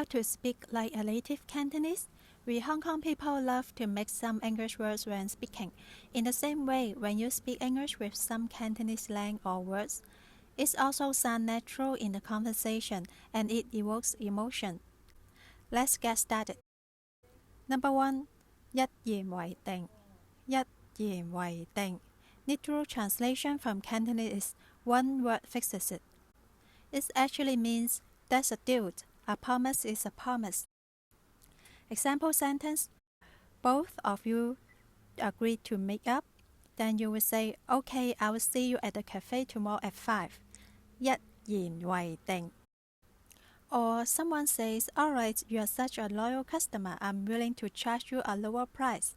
How to speak like a native Cantonese? We Hong Kong people love to mix some English words when speaking. In the same way, when you speak English with some Cantonese slang or words, it also sounds natural in the conversation and it evokes emotion. Let's get started. Number 1. 一言為定. 一言為定. Literal translation from Cantonese is one word fixes it. It actually means that's a deal. A promise is a promise. Example sentence: both of you agree to meet up. Then you will say, okay, I will see you at the cafe tomorrow at 5. 一言為定. Or someone says, alright, you are such a loyal customer, I'm willing to charge you a lower price.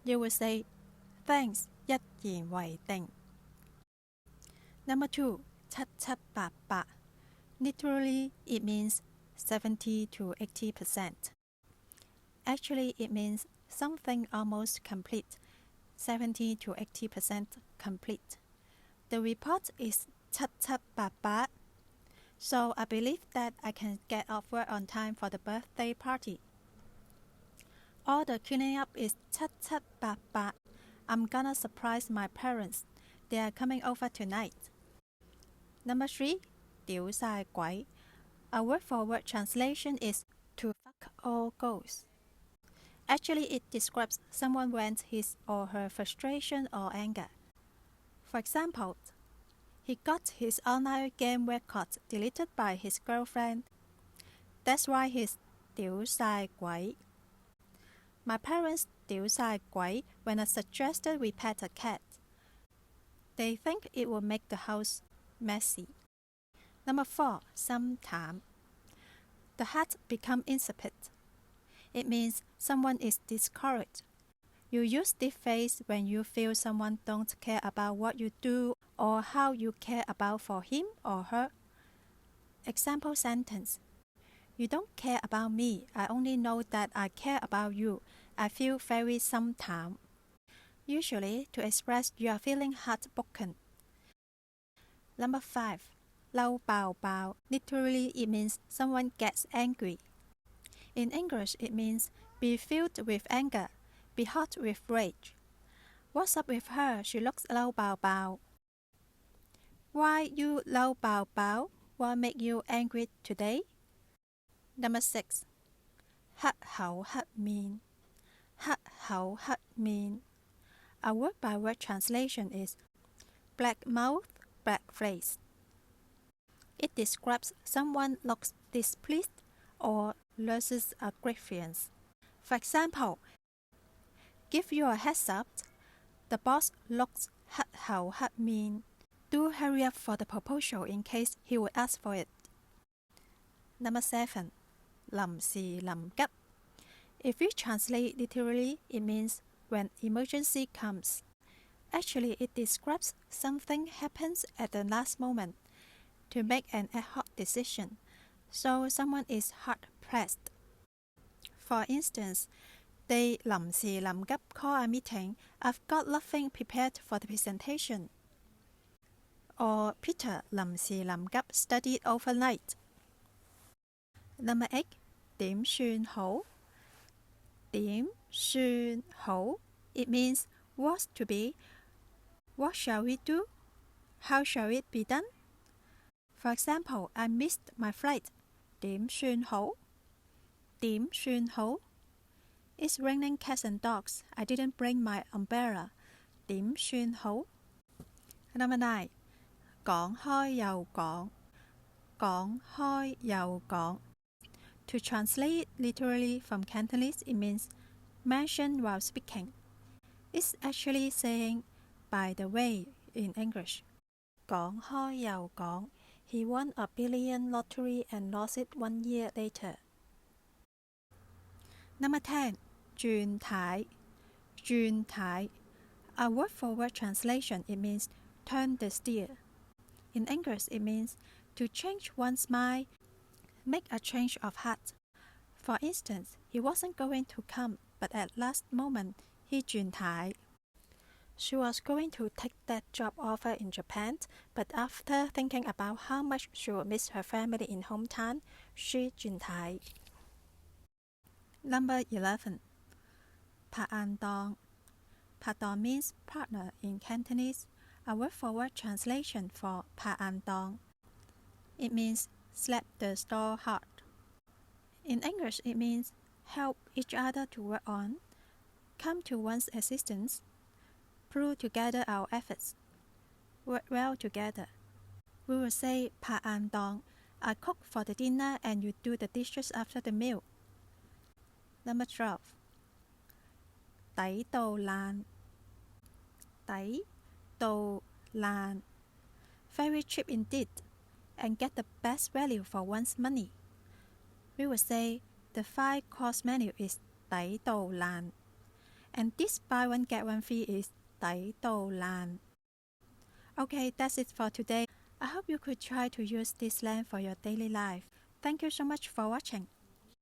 You will say, thanks, 一言為定. Number 2. 七七八八. Literally, it means 70 to 80%. Actually, it means something almost complete, 70 to 80% complete. The report is 七七八八. So I believe that I can get off work on time for the birthday party. All the cleaning up is 七七八八. I'm gonna surprise my parents. They are coming over tonight. Number 3. 屌晒鬼. A word-for-word translation is to fuck all goes. Actually, it describes someone vents his or her frustration or anger. For example, he got his online game record deleted by his girlfriend. That's why he's 屌晒鬼. My parents 屌晒鬼when I suggested we pet a cat. They think it will make the house messy. Number 4. 心淡. The heart become insipid. It means someone is discouraged. You use this phrase when you feel someone don't care about what you do or how you care about for him or her. Example sentence: you don't care about me. I only know that I care about you. I feel very 心淡. Usually to express you are feeling heartbroken. Number 5. 嬲爆爆. Literally, it means someone gets angry. In English, it means be filled with anger, be hot with rage. What's up with her? She looks 嬲爆爆. Why you 嬲爆爆? What make you angry today? Number 6. 黑口黑面. 黑口黑面. A word-by-word translation is black mouth, black face. It describes someone looks displeased or loses a grievance. For example, give you a heads up, the boss looks 黑口黑面. Do hurry up for the proposal in case he will ask for it. Number 7. 臨時臨急. If we translate literally, it means when emergency comes. Actually, it describes something happens at the last moment to make an ad hoc decision. So someone is hard pressed. For instance, they 臨時臨急 call a meeting. I've got nothing prepared for the presentation. Or Peter 臨時臨急 studied overnight. Number 8. 點算好? 點算好? It means what's to be, what shall we do, how shall it be done? For example, I missed my flight. 點算好? 點算好? It's raining cats and dogs. I didn't bring my umbrella. 點算好? Number 9. 講開又講. 講開又講. To translate literally from Cantonese, it means mention while speaking. It's actually saying, by the way, in English. 講開又講. He won a billion lottery and lost it 1 year later. Number 10. 轉軚. 轉軚. A word-for-word translation, it means turn the steer. In English, it means to change one's mind, make a change of heart. For instance, he wasn't going to come, but at last moment, he 轉軚. She was going to take that job offer in Japan, but after thinking about how much she would miss her family in hometown, she 轉軚. Number 11. 拍硬檔. 拍檔 means partner in Cantonese, a word-for-word translation for 拍硬檔. It means slap the store hard. In English, it means help each other to work on, come to one's assistance, pull together our efforts, work well together. We will say 拍硬檔. I cook for the dinner and you do the dishes after the meal. Number 12. 抵到爛. 抵到爛. Very cheap indeed, and get the best value for one's money. We will say the 5-course menu is 抵到爛, and this buy one get one free is 抵到爛. Okay, that's it for today. I hope you could try to use this slang for your daily life. Thank you so much for watching.